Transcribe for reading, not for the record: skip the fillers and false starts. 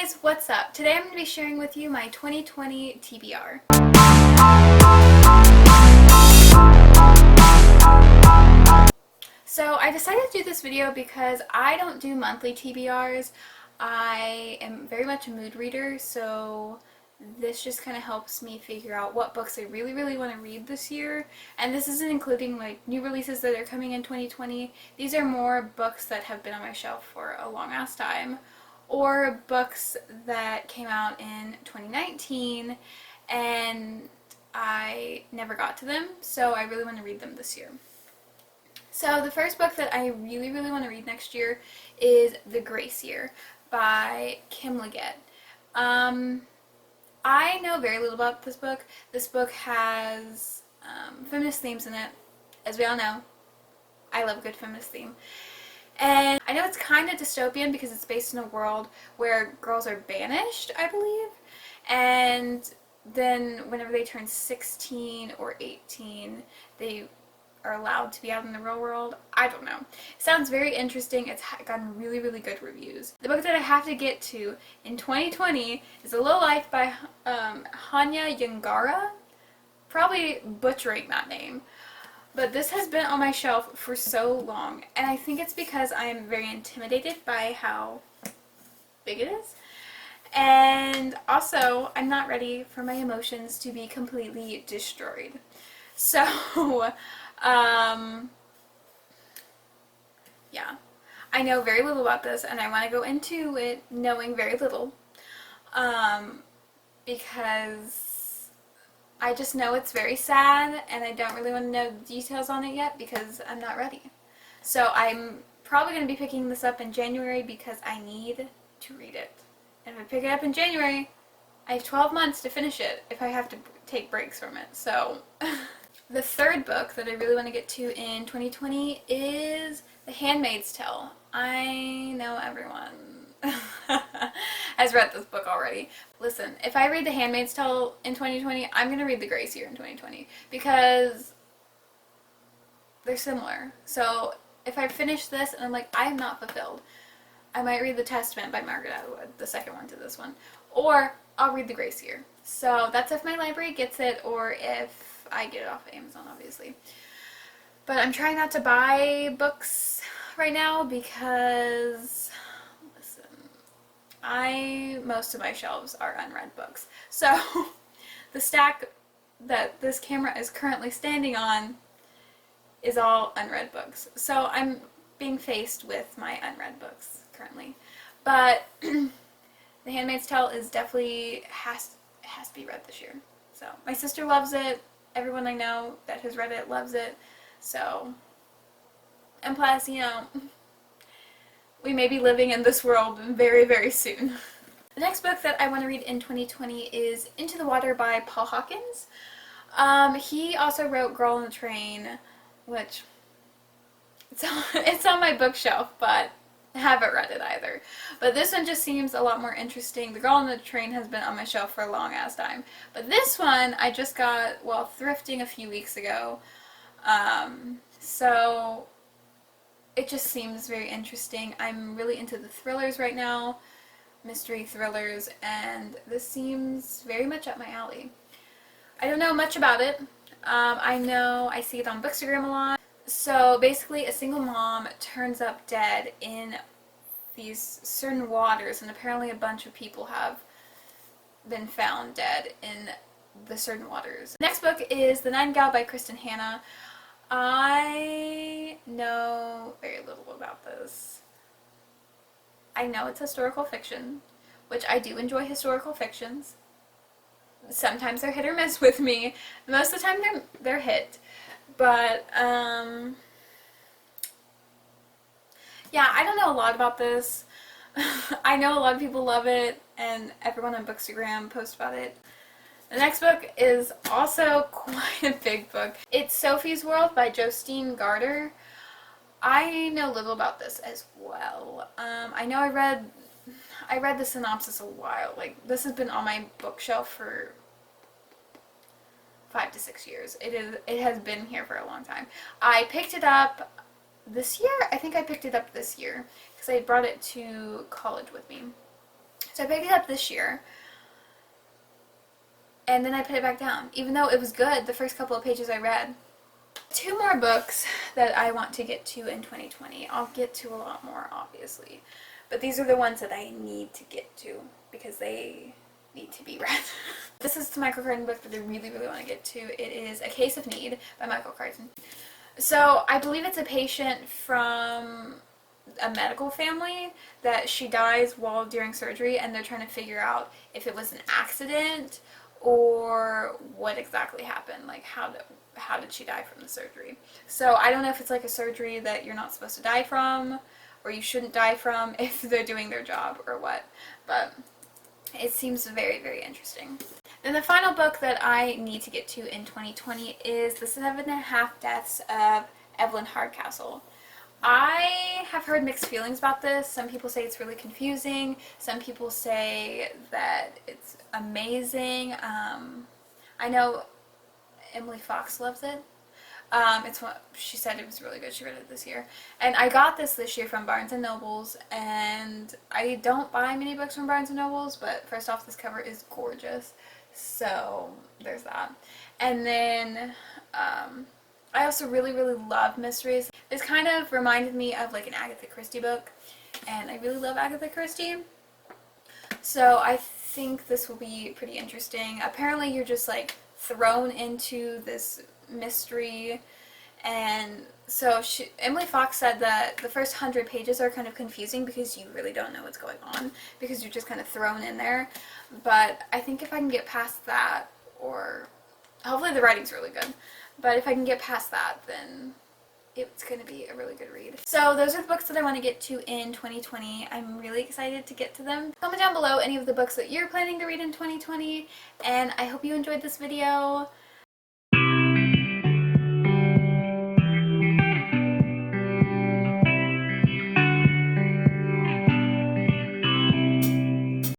guys, what's up? Today I'm going to be sharing with you my 2020 TBR. So I decided to do this video because I don't do monthly TBRs. I am very much a mood reader, so this just kind of helps me figure out what books I really want to read this year. And this isn't including like new releases that are coming in 2020. These are more books that have been on my shelf for a long ass time, or books that came out in 2019 and I never got to them, so I really want to read them this year. So the first book that I really want to read next year is The Grace Year by Kim Liggett. I know very little about this book. This book has feminist themes in it. As we all know, I love a good feminist theme. And I know it's kind of dystopian because it's based in a world where girls are banished, I believe. And then whenever they turn 16 or 18, they are allowed to be out in the real world. I don't know. It sounds very interesting. It's gotten really good reviews. The book that I have to get to in 2020 is A Little Life by Hanya Yangara. Probably butchering that name. But this has been on my shelf for so long, and I think it's because I'm very intimidated by how big it is. And also, I'm not ready for my emotions to be completely destroyed. So, yeah. I know very little about this, and I want to go into it knowing very little. Because I just know it's very sad, and I don't really want to know the details on it yet because I'm not ready. So I'm probably going to be picking this up in January because I need to read it. And if I pick it up in January, I have 12 months to finish it if I have to take breaks from it. So the third book that I really want to get to in 2020 is The Handmaid's Tale. I know everyone has read this book already. Listen, if I read The Handmaid's Tale in 2020, I'm going to read The Grace Year in 2020 because they're similar. So if I finish this and I'm like, I'm not fulfilled, I might read The Testament by Margaret Atwood, the second one to this one, or I'll read The Grace Year. So that's if my library gets it or if I get it off of Amazon, obviously. But I'm trying not to buy books right now because most of my shelves are unread books. So the stack that this camera is currently standing on is all unread books. So I'm being faced with my unread books currently. But The Handmaid's Tale is definitely has to be read this year. So my sister loves it. Everyone I know that has read it loves it. So, and plus, you know, we may be living in this world very soon. The next book that I want to read in 2020 is Into the Water by Paul Hawkins. He also wrote Girl on the Train, which it's on my bookshelf, but I haven't read it either. But this one just seems a lot more interesting. The Girl on the Train has been on my shelf for a long ass time. But this one I just got while thrifting a few weeks ago. So it just seems very interesting. I'm really into the thrillers right now, mystery thrillers, and this seems very much up my alley. I don't know much about it. I know I see it on Bookstagram a lot. So basically a single mom turns up dead in these certain waters, and apparently a bunch of people have been found dead in the certain waters. Next book is The Nightingale by Kristen Hanna. I know very little about this. I know it's historical fiction, which I do enjoy historical fictions. Sometimes they're hit or miss with me. Most of the time they're hit. But, yeah, I don't know a lot about this. I know a lot of people love it, and everyone on Bookstagram posts about it. The next book is also quite a big book. It's Sophie's World by Justine Garter. I know little about this as well. I know I read the synopsis a while. Like, this has been on my bookshelf for 5 to 6 years. It has been here for a long time. I picked it up this year. I think I picked it up this year because I brought it to college with me. So I picked it up this year, and then I put it back down, even though it was good the first couple of pages I read. 2 more books that I want to get to in 2020. I'll get to a lot more, obviously, but these are the ones that I need to get to because they need to be read. This is the Michael Crichton book that I really, really want to get to. It is A Case of Need by Michael Crichton. So I believe it's a patient from a medical family that she dies while during surgery, and they're trying to figure out if it was an accident or what exactly happened, like how did she die from the surgery. So I don't know if it's like a surgery that you're not supposed to die from or you shouldn't die from if they're doing their job or what, but it seems very, very interesting. Then the final book that I need to get to in 2020 is The 7.5 Deaths of Evelyn Hardcastle. I have heard mixed feelings about this. Some people say it's really confusing. Some people say that it's amazing. I know Emily Fox loves it. She said it was really good. She read it this year. And I got this year from Barnes & Nobles, and I don't buy many books from Barnes & Nobles, but first off, this cover is gorgeous. So there's that. And then I also really, really love mysteries. This kind of reminded me of like an Agatha Christie book, and I really love Agatha Christie. So I think this will be pretty interesting. Apparently you're just like thrown into this mystery, and so Emily Fox said that the first 100 pages are kind of confusing because you really don't know what's going on because you're just kind of thrown in there. But I think if I can get past that, or hopefully the writing's really good, but if I can get past that, then it's going to be a really good read. So those are the books that I want to get to in 2020. I'm really excited to get to them. Comment down below any of the books that you're planning to read in 2020, and I hope you enjoyed this video.